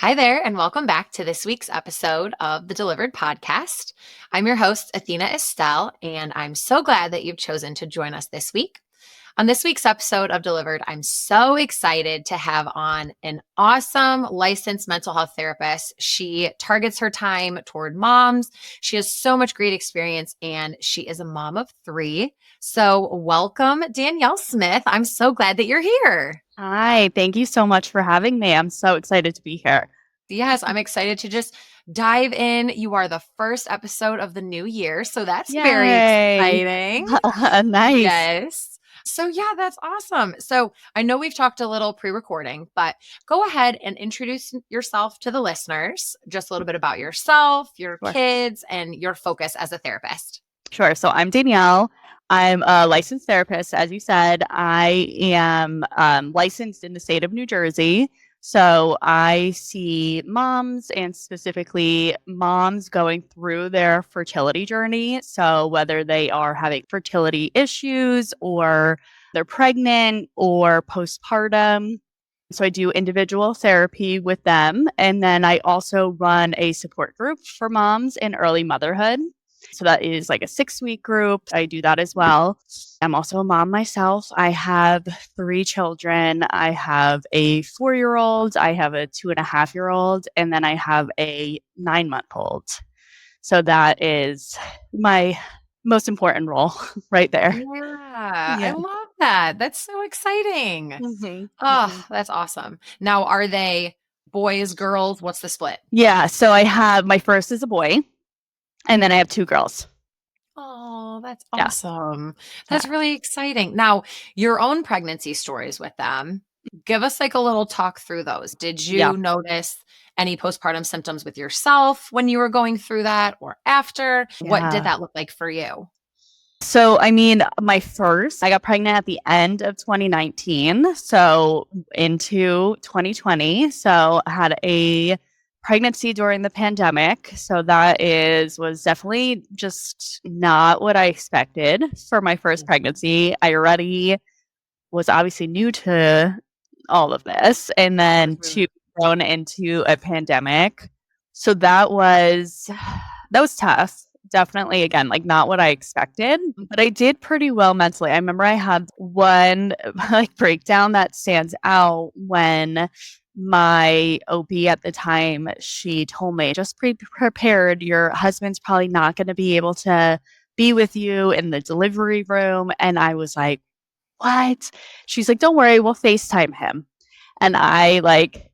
Hi there, and welcome back to this week's episode of the Delivered podcast. I'm your host, Athena Estelle, and I'm so glad that you've chosen to join us this week. On this week's episode of Delivered, I'm so excited to have on an awesome licensed mental health therapist. She targets her time toward moms. She has so much great experience, and she is a mom of 3. So welcome, Danielle Smith. I'm so glad that you're here. Hi, thank you so much for having me. I'm so excited to be here. Yes, I'm excited to just dive in. You are the first episode of the new year, so that's very Yay. exciting. Nice. Yes. So, yeah, that's awesome. So, I know we've talked a little pre recording, but go ahead and introduce yourself to the listeners, just a little bit about yourself, your Sure. kids, and your focus as a therapist. Sure. So I'm Danielle. I'm a licensed therapist. As you said, I am licensed in the state of New Jersey. So I see moms and specifically moms going through their fertility journey. So whether they are having fertility issues or they're pregnant or postpartum. So I do individual therapy with them. And then I also run a support group for moms in early motherhood. So that is like a 6-week group. I do that as well. I'm also a mom myself. I have 3 children. I have a 4-year-old, I have a 2.5-year-old, and then I have a 9-month-old. So that is my most important role right there. Yeah, I Yeah. love that. That's so exciting. Mhm, mhm. Oh, that's awesome. Now, are they boys, girls? What's the split? Yeah. So I have my first is a boy, and then I have 2 girls. Oh, that's Yeah. awesome. Yeah. That's really exciting. Now, your own pregnancy stories with them, give us like a little talk through those. Did Yeah. you notice any postpartum symptoms with yourself when you were going through that or after? What did Yeah. that look like for you? So, I mean, I got pregnant at the end of 2019, so into 2020. So, I had a pregnancy during the pandemic. So was definitely just not what I expected for my first pregnancy. I already was obviously new to all of this, and then Mhm. to thrown into a pandemic. So that was tough. Definitely, again, like not what I expected, but I did pretty well mentally. I remember I had one like breakdown that stands out when my OB at the time, she told me, just be prepared. Your husband's probably not going to be able to be with you in the delivery room. And I was like, what? She's like, don't worry, we'll FaceTime him. And I like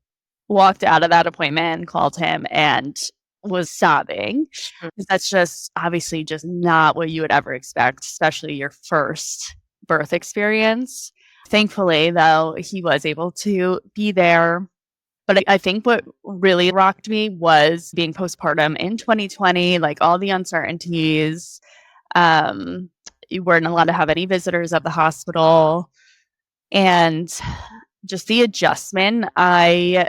walked out of that appointment and called him and was sobbing. 'Cause that's just obviously just not what you would ever expect, especially your first birth experience. Thankfully, though, he was able to be there. But I think what really rocked me was being postpartum in 2020, like all the uncertainties. Um, you weren't allowed to have any visitors at the hospital. And just the adjustment, I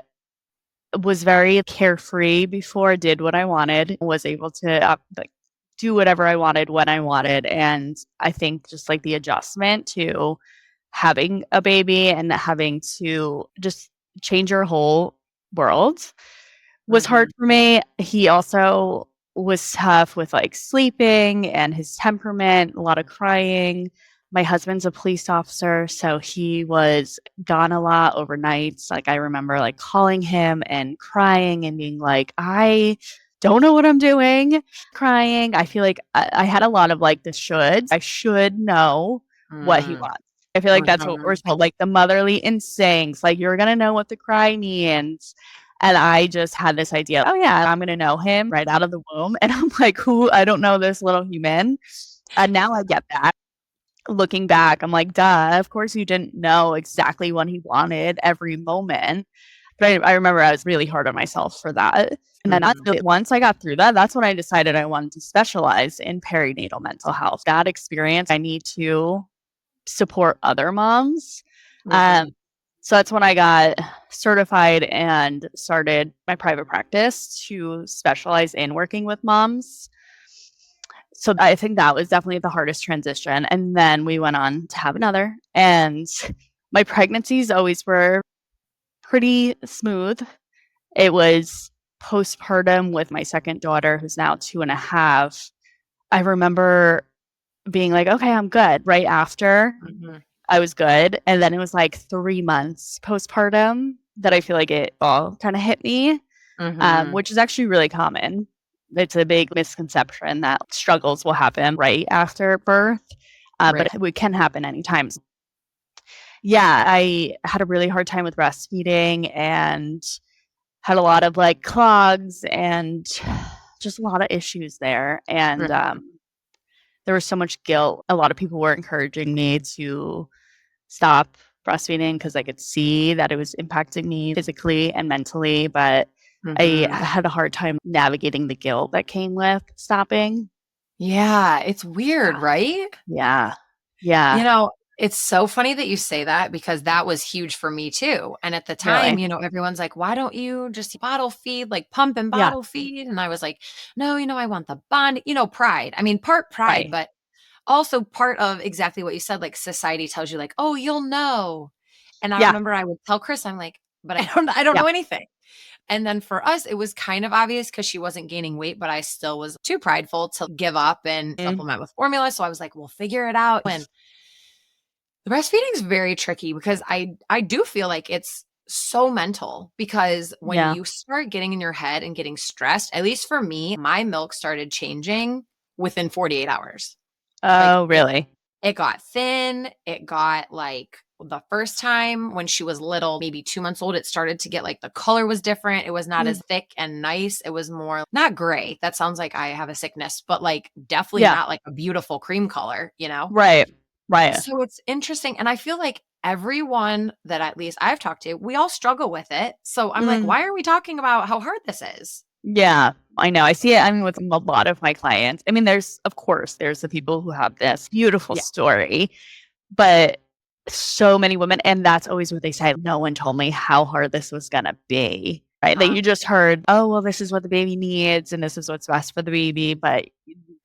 was very carefree before I did what I wanted, was able to like do whatever I wanted when I wanted. And I think just like the adjustment to having a baby and having to just change your whole world was hard Mhm. for me. He also was tough with like sleeping and his temperament, a lot of crying. My husband's a police officer, so he was gone a lot overnight. Like I remember like calling him and crying and being like, I don't know what I'm doing, crying. I feel like I had a lot of like the shoulds. I should know what he Mm. wants. I feel like that's what we're Mhm. told, like the motherly instincts, like you're gonna know what the cry means. And I just had this idea, oh yeah, I'm gonna know him right out of the womb. And I'm like, who? I don't know this little human. And now I get that. Looking back, I'm like, duh, of course you didn't know exactly what he wanted every moment. But I remember I was really hard on myself for that. And then Mhm. once I got through that, that's when I decided I wanted to specialize in perinatal mental health. That experience, I need to support other moms. Um, Mhm. so that's when I got certified and started my private practice to specialize in working with moms. So I think that was definitely the hardest transition. And then we went on to have another. And my pregnancies always were pretty smooth. It was postpartum with my second daughter, who's now 2.5. I remember being like, okay, I'm good. Right after Mm-hmm. I was good. And then it was like 3 months postpartum that I feel like it all kind of hit me, Mm-hmm. which is actually really common. It's a big misconception that struggles will happen right after birth, but Right. it can happen anytime. Yeah, I had a really hard time with breastfeeding and had a lot of like clogs and just a lot of issues there. And Mm-hmm. there was so much guilt. A lot of people were encouraging me to stop breastfeeding because I could see that it was impacting me physically and mentally, but I Mm-hmm. had a hard time navigating the guilt that came with stopping. Yeah, it's weird, right? Yeah. Yeah. It's so funny that you say that because that was huge for me too. And at the time, Really. everyone's like, why don't you just bottle feed, like pump and Yeah. bottle feed? And I was like, no, I want the bond, pride. I mean, part pride, Right. but also part of exactly what you said. Like society tells you, like, oh, you'll know. And I Yeah. remember I would tell Chris, I'm like, but I don't Yeah. know anything. And then for us, it was kind of obvious because she wasn't gaining weight, but I still was too prideful to give up and Mm. supplement with formula. So I was like, we'll figure it out. And the breastfeeding is very tricky because I do feel like it's so mental because when Yeah. you start getting in your head and getting stressed, at least for me, my milk started changing within 48 hours. Like Oh, really? it got thin, it got like the first time when she was little, maybe 2 months old, it started to get like the color was different. It was not Mm. as thick and nice. It was more not gray. That sounds like I have a sickness, but like definitely Yeah. not like a beautiful cream color. Right. Right. So it's interesting, and I feel like everyone that at least I've talked to, we all struggle with it. So I'm like, Mm. why are we talking about how hard this is? Yeah, I know. I see it. I mean, with a lot of my clients. I mean, of course, there's the people who have this beautiful Yeah. story, but so many women, and that's always what they say. No one told me how hard this was going to be, right? That Uh-huh. you just heard, oh, well, this is what the baby needs and this is what's best for the baby. But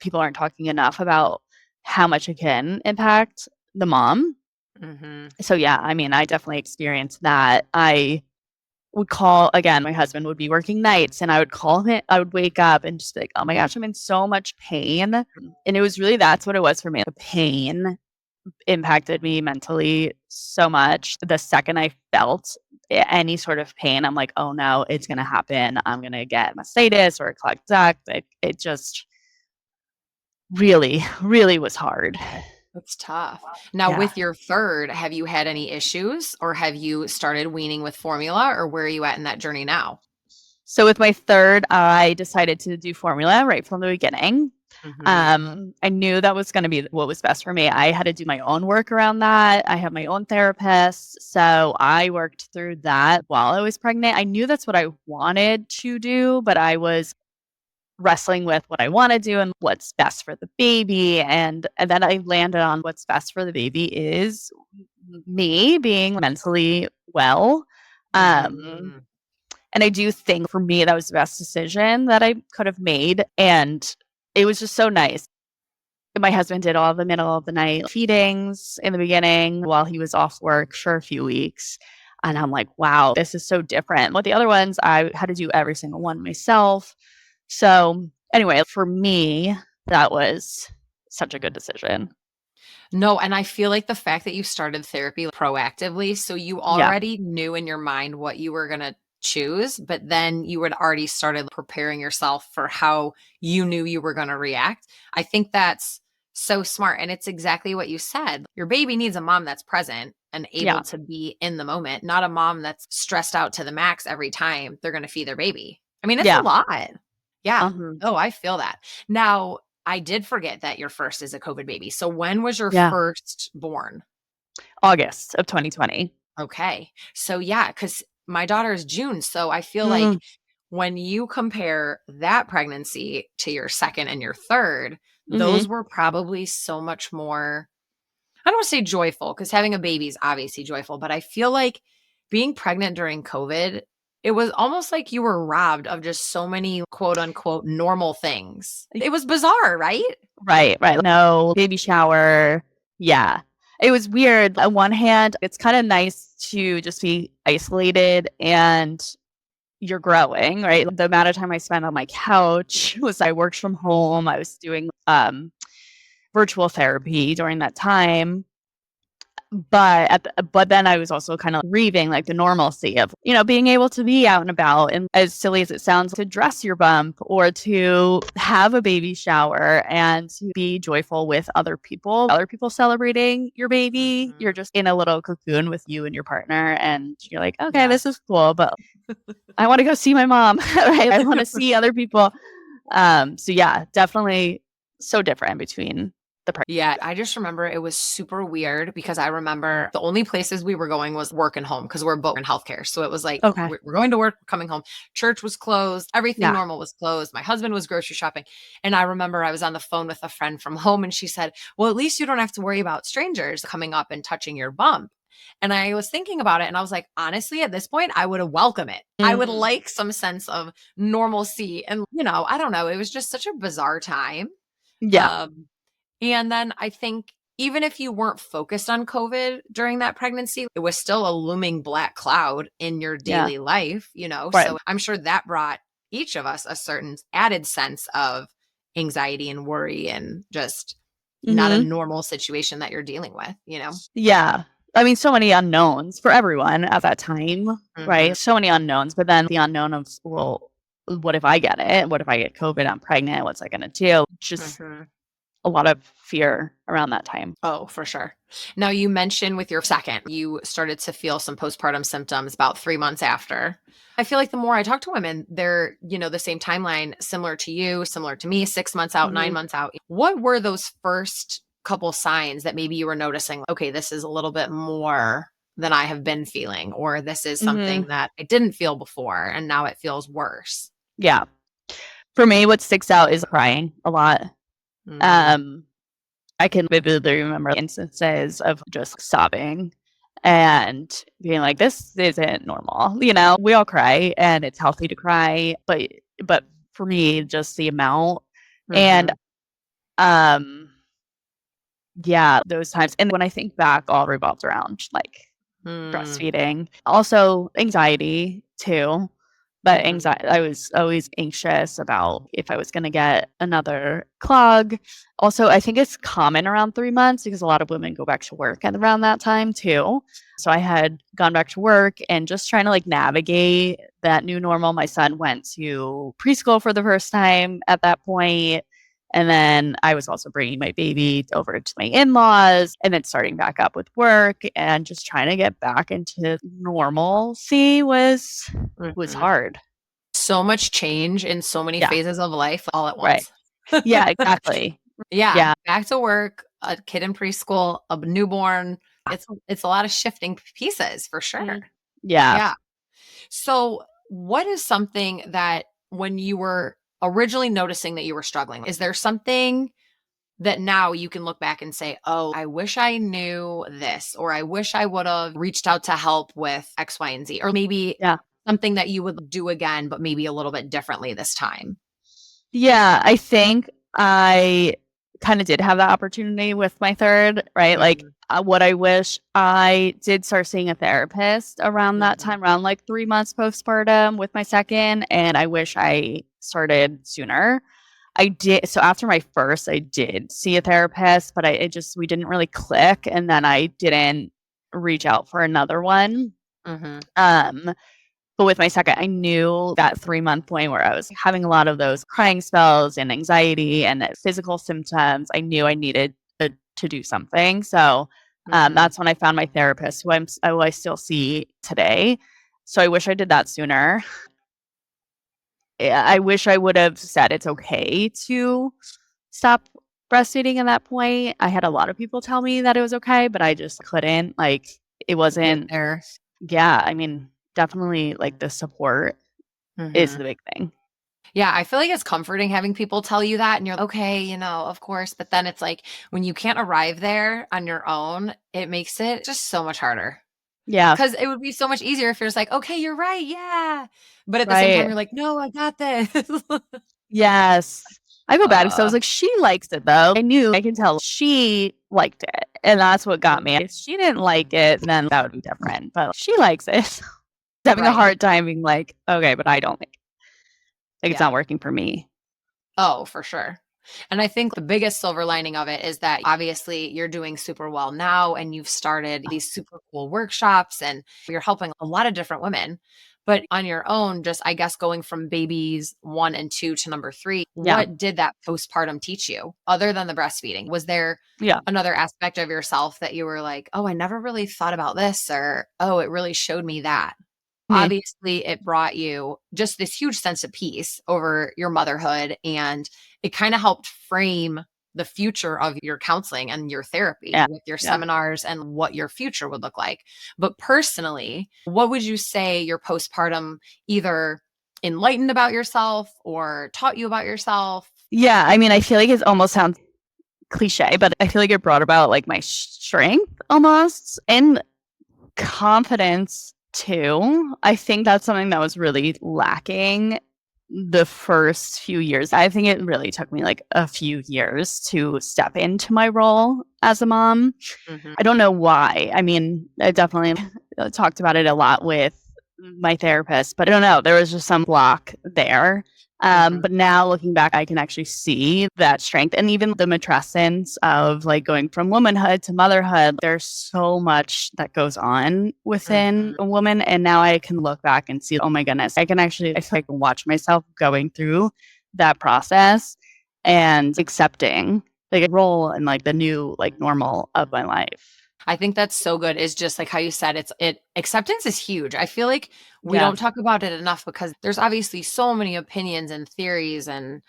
people aren't talking enough about how much it can impact the mom. Mhm. So, yeah, I mean, I definitely experienced that. I would call again, my husband would be working nights and I would call him. I would wake up and just be like, oh my gosh, I'm in so much pain. And it was really that's what it was for me. The pain impacted me mentally so much. The second I felt any sort of pain, I'm like, oh no, it's going to happen. I'm going to get mastitis or a clogged duct. It just really, really was hard. That's tough. Now, Yeah. with your third, have you had any issues or have you started weaning with formula or where are you at in that journey now? So with my third, I decided to do formula right from the beginning. Mhm. I knew that was going to be what was best for me. I had to do my own work around that. I have my own therapist. So I worked through that while I was pregnant. I knew that's what I wanted to do, but I was wrestling with what I want to do and what's best for the baby. And then I landed on what's best for the baby is me being mentally well. Um, Mhm. and I do think for me, that was the best decision that I could have made. And it was just so nice. My husband did all the middle of the night feedings in the beginning while he was off work for a few weeks. And I'm like, wow, this is so different. With the other ones, I had to do every single one myself. So, anyway, for me, that was such a good decision. No, and I feel like the fact that you started therapy proactively, so you Yeah. already knew in your mind what you were going to choose, but then you had already started preparing yourself for how you knew you were going to react. I think that's so smart. And it's exactly what you said. Your baby needs a mom that's present and able Yeah. to be in the moment, not a mom that's stressed out to the max every time they're going to feed their baby. I mean, it's a Yeah. lot. Yeah. Mhm. Oh, I feel that. Now, I did forget that your first is a COVID baby. So when was your Yeah. first born? August of 2020. Okay. So yeah, because my daughter is June. So I feel like Mm. when you compare that pregnancy to your second and your third, those Mhm. were probably so much more, I don't want to say joyful because having a baby is obviously joyful, but I feel like being pregnant during COVID, it was almost like you were robbed of just so many quote unquote normal things. It was bizarre, right? Right, right. No baby shower. Yeah. It was weird. On one hand, it's kind of nice to just be isolated and you're growing, right? The amount of time I spent on my couch was I worked from home. I was doing virtual therapy during that time. But then I was also kind of grieving like the normalcy of, being able to be out and about, and as silly as it sounds, to dress your bump or to have a baby shower and to be joyful with other people celebrating your baby. You're just in a little cocoon with you and your partner, and you're like, okay, this is cool, but I want to go see my mom, right? I want to see other people. So yeah, definitely so different between Yeah, I just remember it was super weird because I remember the only places we were going was work and home because we're both in healthcare. So it was like, Okay. we're going to work, coming home. Church was closed. Everything Yeah. normal was closed. My husband was grocery shopping. And I remember I was on the phone with a friend from home and she said, well, at least you don't have to worry about strangers coming up and touching your bump. And I was thinking about it and I was like, honestly, at this point, I would welcome it. I would like some sense of normalcy. And, I don't know. It was just such a bizarre time. Yeah. And then I think even if you weren't focused on COVID during that pregnancy, it was still a looming black cloud in your daily life, Right. So I'm sure that brought each of us a certain added sense of anxiety and worry and just not a normal situation that you're dealing with, Yeah. I mean, so many unknowns for everyone at that time, right? So many unknowns, but then the unknown of, well, what if I get it? What if I get COVID? I'm pregnant. What's I going to do? Just a lot of fear around that time. Oh, for sure. Now, you mentioned with your second, you started to feel some postpartum symptoms about 3 months after. I feel like the more I talk to women, they're, the same timeline, similar to you, similar to me, 6 months out, 9 months out. What were those first couple signs that maybe you were noticing, okay, this is a little bit more than I have been feeling, or this is something that I didn't feel before and now it feels worse? Yeah. For me, what sticks out is crying a lot. I can vividly remember instances of just sobbing and being like, this isn't normal. We all cry and it's healthy to cry, but for me, just the amount and yeah, those times. And when I think back, all revolves around like breastfeeding. Also anxiety too. But anxiety, I was always anxious about if I was going to get another clog. Also, I think it's common around 3 months because a lot of women go back to work at around that time too. So I had gone back to work and just trying to like navigate that new normal. My son went to preschool for the first time at that point. And then I was also bringing my baby over to my in-laws and then starting back up with work and just trying to get back into normalcy was hard. So much change in so many phases of life all at once. Right. Yeah, exactly. Yeah. Back to work, a kid in preschool, a newborn. It's a lot of shifting pieces for sure. Yeah. So what is something that when you were originally noticing that you were struggling, is there something that now you can look back and say, oh, I wish I knew this, or I wish I would have reached out to help with X, Y, and Z, or maybe something that you would do again, but maybe a little bit differently this time? Yeah, I think I kind of did have that opportunity with my third, right? Like what I wish I did start seeing a therapist around that time, around like 3 months postpartum with my second. And I wish I started sooner. I did. So after my first, I did see a therapist, but we didn't really click. And then I didn't reach out for another one. But with my second, I knew that 3-month point where I was having a lot of those crying spells and anxiety and physical symptoms. I knew I needed to do something. So that's when I found my therapist, who I still see today. So I wish I did that sooner. I wish I would have said it's okay to stop breastfeeding at that point. I had a lot of people tell me that it was okay, but I just couldn't. Like, it wasn't there. Yeah, I mean, definitely like the support is the big thing. Yeah, I feel like it's comforting having people tell you that and you're okay, of course. But then it's like when you can't arrive there on your own, it makes it just so much harder. Yeah. Because it would be so much easier if you're just like, okay, you're right. Yeah. But at the same time, you're like, no, I got this. Yes. I feel bad because I was like, she likes it though. I can tell she liked it. And that's what got me. If she didn't like it, then that would be different. But she likes it. having a Right. hard time being like, okay, but I don't think it's Yeah. not working for me. Oh, for sure. And I think the biggest silver lining of it is that obviously you're doing super well now and you've started these super cool workshops and you're helping a lot of different women. But on your own, just I guess going from babies 1 and 2 to number 3, Yeah. what did that postpartum teach you other than the breastfeeding? Was there Yeah. another aspect of yourself that you were like, oh, I never really thought about this, or oh, it really showed me that? Mhm. Obviously, it brought you just this huge sense of peace over your motherhood, and it kind of helped frame the future of your counseling and your therapy Yeah. with your Yeah. seminars and what your future would look like. But personally, what would you say your postpartum either enlightened about yourself or taught you about yourself? Yeah. I mean, I feel like it almost sounds cliche, but I feel like it brought about like my strength almost and confidence too. I think that's something that was really lacking the first few years. I think it really took me like a few years to step into my role as a mom. Mhm, I don't know why. I mean, I definitely talked about it a lot with my therapist, but I don't know. There was just some block there. mhm, But now looking back, I can actually see that strength and even the matrescence of like going from womanhood to motherhood. There's so much that goes on within mhm. a woman. And now I can look back and see, oh my goodness, I feel like I can watch myself going through that process and accepting like a role and like the new like normal of my life. I think that's so good is just like how you said it acceptance is huge. I feel like we Yeah. don't talk about it enough because there's obviously so many opinions and theories and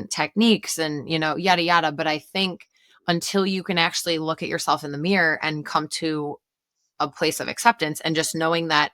techniques and yada yada, but I think until you can actually look at yourself in the mirror and come to a place of acceptance and just knowing that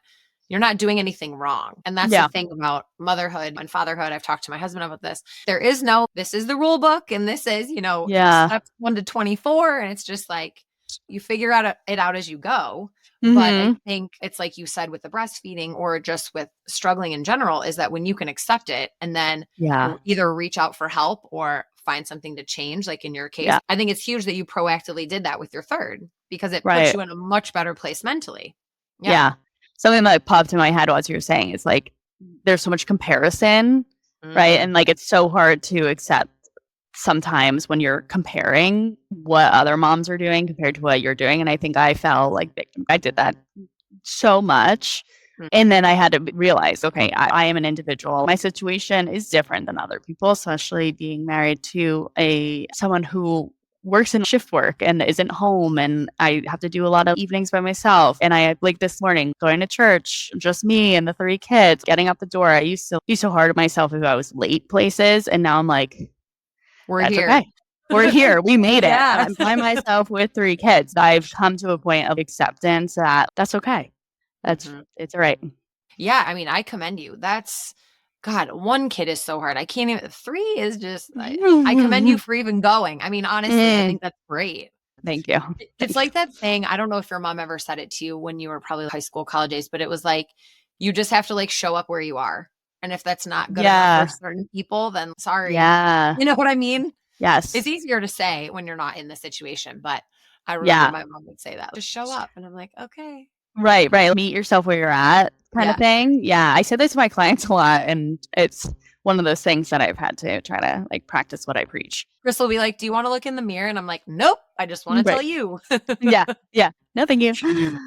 you're not doing anything wrong. And that's the Yeah. thing about motherhood and fatherhood. I've talked to my husband about this. There is no, this is the rule book, and this is, Yeah. steps 1 to 24. And it's just like you figure out it out as you go. But I Mhm. think it's like you said with the breastfeeding or just with struggling in general, is that when you can accept it and then Yeah. either reach out for help or find something to change, like in your case, Yeah. I think it's huge that you proactively did that with your third because it puts Right. you in a much better place mentally. Yeah. Yeah. Something that popped in my head while you were saying is like there's so much comparison, right? Mm, And like it's so hard to accept sometimes when you're comparing what other moms are doing compared to what you're doing. And I think I felt like victim. I did that so much. mm, And then I had to realize, okay, I am an individual. My situation is different than other people, especially being married to a someone who works in shift work and isn't home, and I have to do a lot of evenings by myself. And I like this morning going to church, just me and the 3 kids, getting out the door. I used to be so hard on myself if I was late places, and now I'm like, we're that's here. okay. We're here. We made it. And Yeah. I'm by myself with 3 kids. I've come to a point of acceptance that that's okay. Mhm. It's all right. Yeah. I mean, I commend you. That's God, 1 kid is so hard. I can't even, 3 is just, I commend you for even going. I mean, honestly, I Mm, think that's great. thank you. It's Thank you. like that saying, I don't know if your mom ever said it to you when you were probably high school, college days, but it was like, you just have to like show up where you are. And if that's not good enough for Yeah. certain people, then sorry. Yeah. You know what I mean? It's Yes. easier to say when you're not in the situation, but I remember Yeah. my mom would say that, "Just show up." And I'm like, "Okay." Right, right. Meet yourself where you're at kind of Yeah. thing. Yeah. I say this to my clients a lot, and it's one of those things that I've had to try to like practice what I preach. Chris will be like, "Do you wanna look in the mirror?" And I'm like, "Nope, I just wanna tell Right. you." Yeah. Yeah. No, thank you.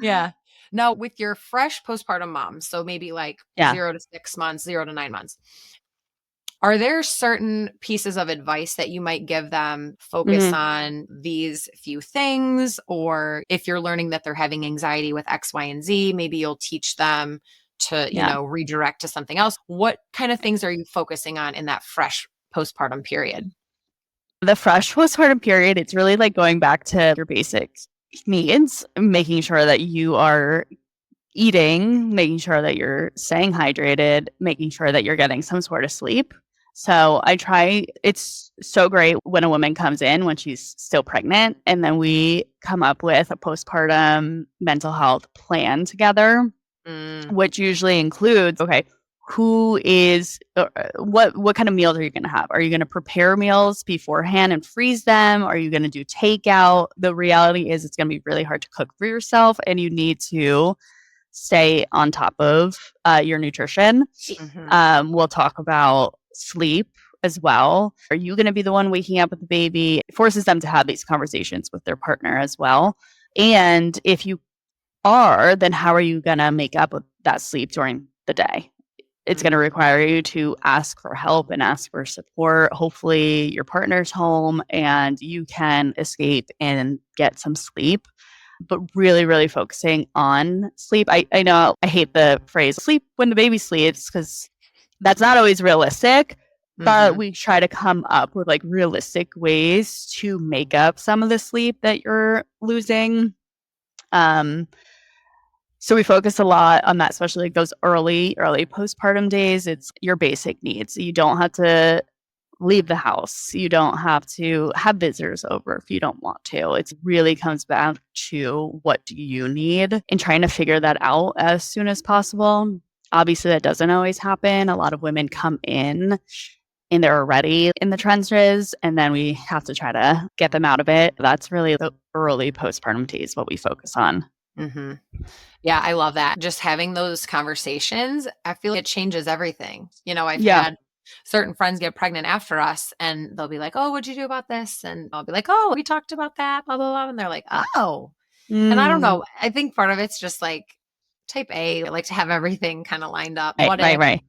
Yeah. Now with your fresh postpartum mom, so maybe like Yeah. 0 to 6 months, 0 to 9 months, are there certain pieces of advice that you might give them, focus Mhm. on these few things? Or if you're learning that they're having anxiety with X, Y, and Z, maybe you'll teach them to, Yeah. redirect to something else. What kind of things are you focusing on in that fresh postpartum period? The fresh postpartum period, it's really like going back to your basic needs, making sure that you are eating, making sure that you're staying hydrated, making sure that you're getting some sort of sleep. So I try, it's so great when a woman comes in when she's still pregnant, and then we come up with a postpartum mental health plan together, Mm, which usually includes, okay, who is what kind of meals are you going to have? Are you going to prepare meals beforehand and freeze them? Are you going to do takeout? The reality is it's going to be really hard to cook for yourself, and you need to stay on top of your nutrition. We'll talk about sleep as well. Are you going to be the one waking up with the baby? It forces them to have these conversations with their partner as well. And if you are, then how are you going to make up with that sleep during the day? It's going to require you to ask for help and ask for support. Hopefully your partner's home and you can escape and get some sleep. But really, really focusing on sleep. I know I hate the phrase sleep when the baby sleeps because that's not always realistic. But we try to come up with like realistic ways to make up some of the sleep that you're losing. So we focus a lot on that, especially like those early postpartum days. It's your basic needs. You don't have to leave the house. You don't have to have visitors over if you don't want to. It really comes back to what do you need and trying to figure that out as soon as possible. Obviously, that doesn't always happen. A lot of women come in and they're already in the trenches, and then we have to try to get them out of it. That's really the early postpartum days, what we focus on. Yeah, I love that. Just having those conversations, I feel it changes everything. I've had certain friends get pregnant after us and they'll be like, oh, what'd you do about this? And I'll be like, oh, we talked about that, blah, blah, blah. And they're like, oh. And I don't know. I think part of it's just like type A, I like to have everything kind of lined up. Right.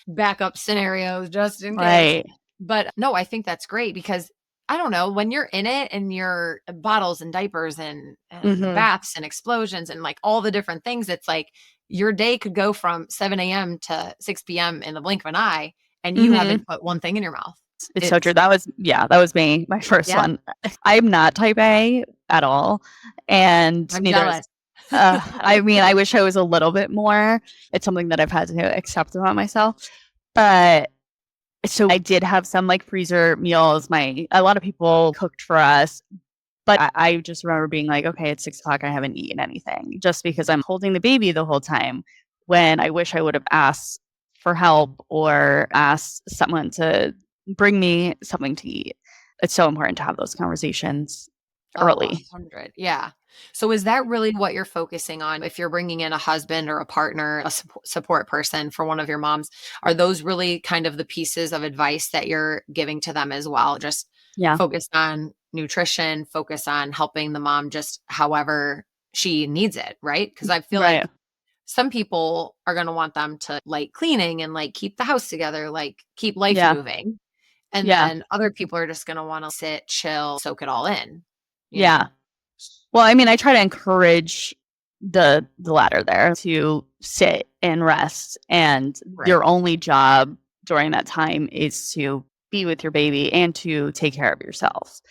Backup scenarios just in case. But no, I think that's great because I don't know, when you're in it and your bottles and diapers and baths and explosions and like all the different things, it's like your day could go from 7 a.m. to 6 p.m. in the blink of an eye and you haven't put one thing in your mouth. It's so true. That was me, my first one. I'm not type A at all. And I'm jealous. I mean, I wish I was a little bit more. It's something that I've had to accept about myself. But so I did have some like freezer meals. A lot of people cooked for us, but I just remember being like, okay, it's 6:00. I haven't eaten anything just because I'm holding the baby the whole time when I wish I would have asked for help or asked someone to bring me something to eat. It's so important to have those conversations early. 100. Yeah. So is that really what you're focusing on? If you're bringing in a husband or a partner, a support person for one of your moms, are those really kind of the pieces of advice that you're giving to them as well? Just focus on nutrition, focus on helping the mom just however she needs it, right? Because I feel like some people are going to want them to like cleaning and like keep the house together, like keep life moving. And then other people are just going to want to sit, chill, soak it all in. You know? Well, I mean, I try to encourage the latter there to sit and rest. And your only job during that time is to be with your baby and to take care of yourself.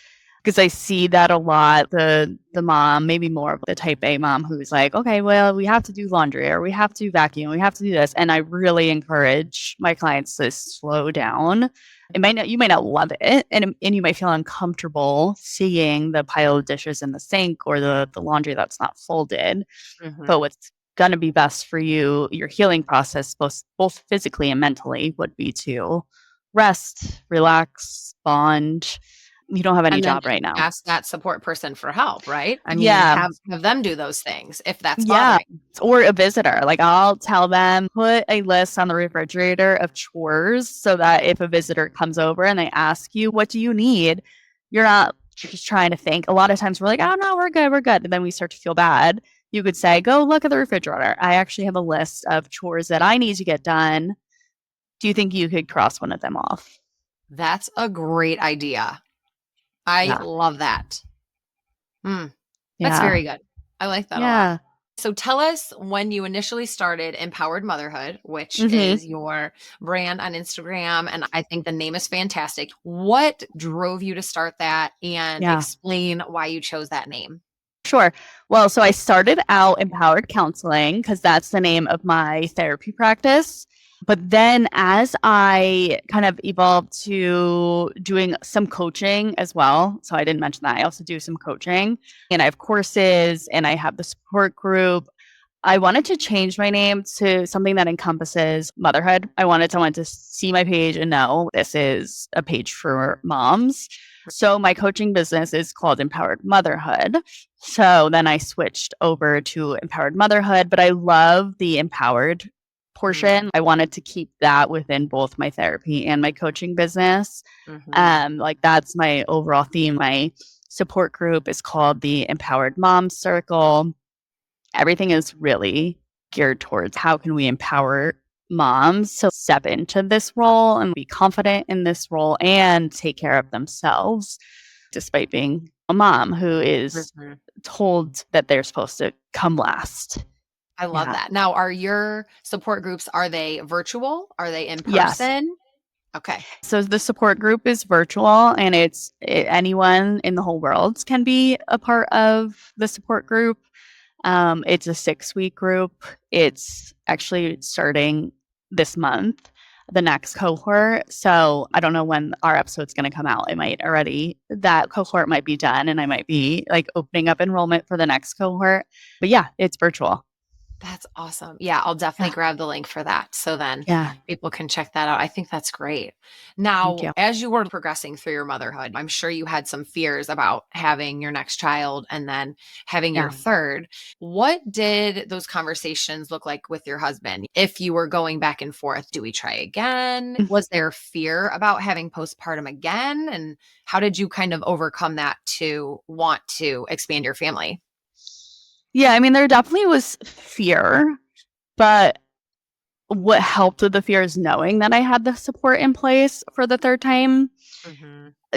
Because I see that a lot, the mom, maybe more of the type A mom who's like, okay, well, we have to do laundry or we have to vacuum, we have to do this. And I really encourage my clients to slow down. You might not love it, and you might feel uncomfortable seeing the pile of dishes in the sink or the laundry that's not folded. But what's going to be best for you, your healing process, both physically and mentally, would be to rest, relax, bond. You don't have any job right now. Ask that support person for help, right? I mean, have them do those things if that's bothering. Or a visitor. Like I'll tell them, put a list on the refrigerator of chores so that if a visitor comes over and they ask you, what do you need? You're not just trying to think. A lot of times we're like, oh no, we're good. And then we start to feel bad. You could say, go look at the refrigerator. I actually have a list of chores that I need to get done. Do you think you could cross one of them off? That's a great idea. I love that. That's very good. I like that a lot. So tell us when you initially started Empowered Motherhood, which is your brand on Instagram. And I think the name is fantastic. What drove you to start that and explain why you chose that name? Sure. Well, so I started out Empowered Counseling because that's the name of my therapy practice. But then as I kind of evolved to doing some coaching as well, so I didn't mention that, I also do some coaching and I have courses and I have the support group. I wanted to change my name to something that encompasses motherhood. I wanted someone to see my page and know this is a page for moms. So my coaching business is called Empowered Motherhood. So then I switched over to Empowered Motherhood, but I love the empowered portion. I wanted to keep that within both my therapy and my coaching business. Like that's my overall theme. My support group is called the Empowered Mom Circle. Everything is really geared towards how can we empower moms to step into this role and be confident in this role and take care of themselves, despite being a mom who is told that they're supposed to come last. I love that. Now, are your support groups, are they virtual? Are they in Yes. person? Okay. So the support group is virtual and anyone in the whole world can be a part of the support group. It's a 6-week group. It's actually starting this month, the next cohort. So I don't know when our episode's going to come out. That cohort might be done and I might be like opening up enrollment for the next cohort. But yeah, it's virtual. That's awesome. Yeah, I'll definitely grab the link for that. So then people can check that out. I think that's great. Now, as you were progressing through your motherhood, I'm sure you had some fears about having your next child and then having your third. What did those conversations look like with your husband? If you were going back and forth, do we try again? Was there fear about having postpartum again? And how did you kind of overcome that to want to expand your family? Yeah, I mean, there definitely was fear, but what helped with the fear is knowing that I had the support in place for the third time.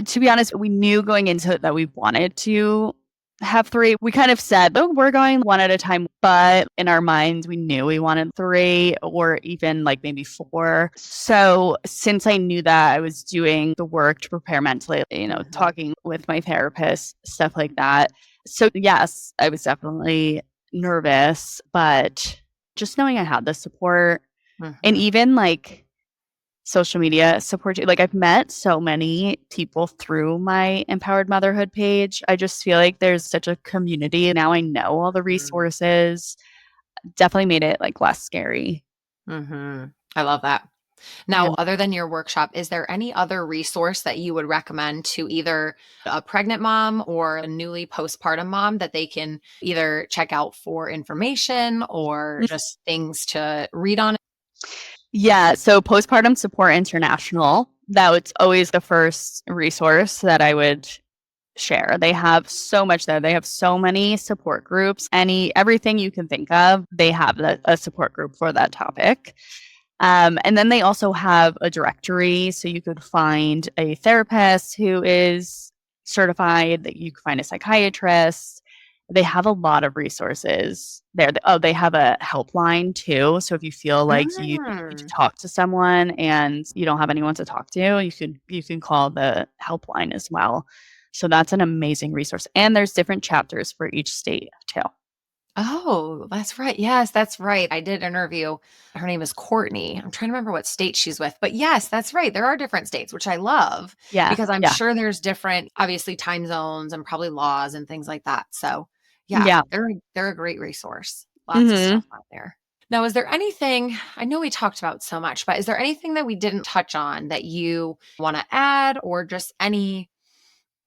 To be honest, we knew going into it that we wanted to have 3. We kind of said, oh, we're going one at a time, but in our minds, we knew we wanted 3 or even like maybe 4. So since I knew that, I was doing the work to prepare mentally, talking with my therapist, stuff like that. So yes, I was definitely nervous, but just knowing I had the support and even like social media support, like I've met so many people through my Empowered Motherhood page. I just feel like there's such a community. Now I know all the resources. Definitely made it like less scary. I love that. Now, other than your workshop, is there any other resource that you would recommend to either a pregnant mom or a newly postpartum mom that they can either check out for information or just things to read on? Yeah. So Postpartum Support International, that was always the first resource that I would share. They have so much there. They have so many support groups. Everything you can think of, they have a support group for that topic. And then they also have a directory, so you could find a therapist who is certified, that you could find a psychiatrist. They have a lot of resources there. Oh, they have a helpline too. So if you feel like you need to talk to someone and you don't have anyone to talk to, you can call the helpline as well. So that's an amazing resource. And there's different chapters for each state too. Oh, that's right. Yes, that's right. I did interview. Her name is Courtney. I'm trying to remember what state she's with, but yes, that's right. There are different states, which I love because I'm sure there's different, obviously, time zones and probably laws and things like that. So yeah, they're a great resource. Lots of stuff out there. Now, is there anything, I know we talked about so much, but is there anything that we didn't touch on that you want to add or just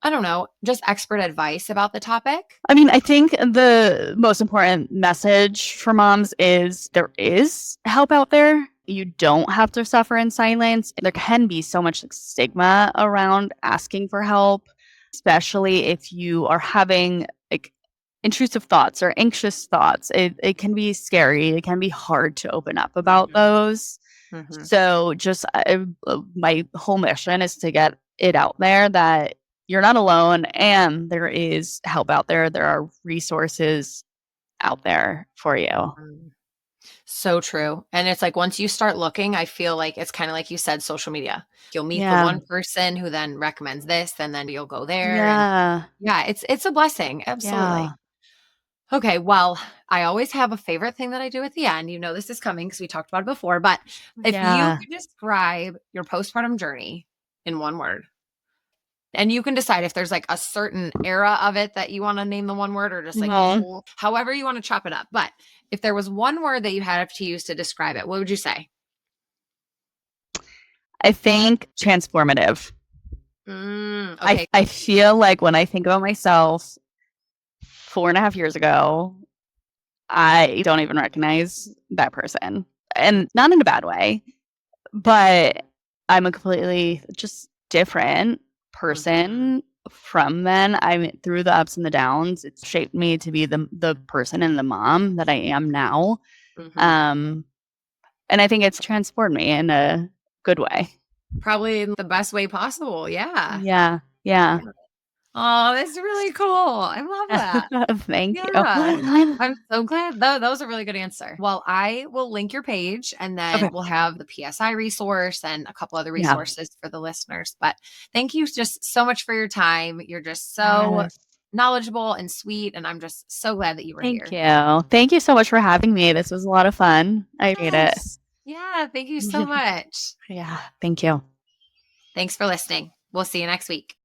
I don't know, just expert advice about the topic? I mean, I think the most important message for moms is there is help out there. You don't have to suffer in silence. There can be so much stigma around asking for help, especially if you are having like intrusive thoughts or anxious thoughts. It can be scary. It can be hard to open up about those. So just my whole mission is to get it out there that you're not alone and there is help out there. There are resources out there for you. So true. And it's like once you start looking, I feel like it's kind of like you said, social media. You'll meet the one person who then recommends this, and then you'll go there. And it's a blessing. Absolutely. Okay, well, I always have a favorite thing that I do at the end. You know this is coming because we talked about it before, but if you could describe your postpartum journey in one word, and you can decide if there's like a certain era of it that you want to name the one word or just like the whole, however you want to chop it up. But if there was one word that you had to use to describe it, what would you say? I think transformative. Okay. I feel like when I think about myself 4.5 years ago, I don't even recognize that person. And not in a bad way, but I'm a completely just different person from then. I'm through the ups and the downs. It's shaped me to be the person and the mom that I am now. Um, and I think it's transformed me in a good way. Probably in the best way possible. Yeah. Yeah. Yeah. Oh, that's really cool. I love that. Thank you. Yeah. I'm so glad. That was a really good answer. Well, I will link your page and then Okay. we'll have the PSI resource and a couple other Yeah. resources for the listeners. But thank you just so much for your time. You're just so Yes. knowledgeable and sweet. And I'm just so glad that you were Thank here. you. Thank you so much for having me. This was a lot of fun. I appreciate it. Yes. Yeah. Thank you so much. Yeah. Thank you. Thanks for listening. We'll see you next week.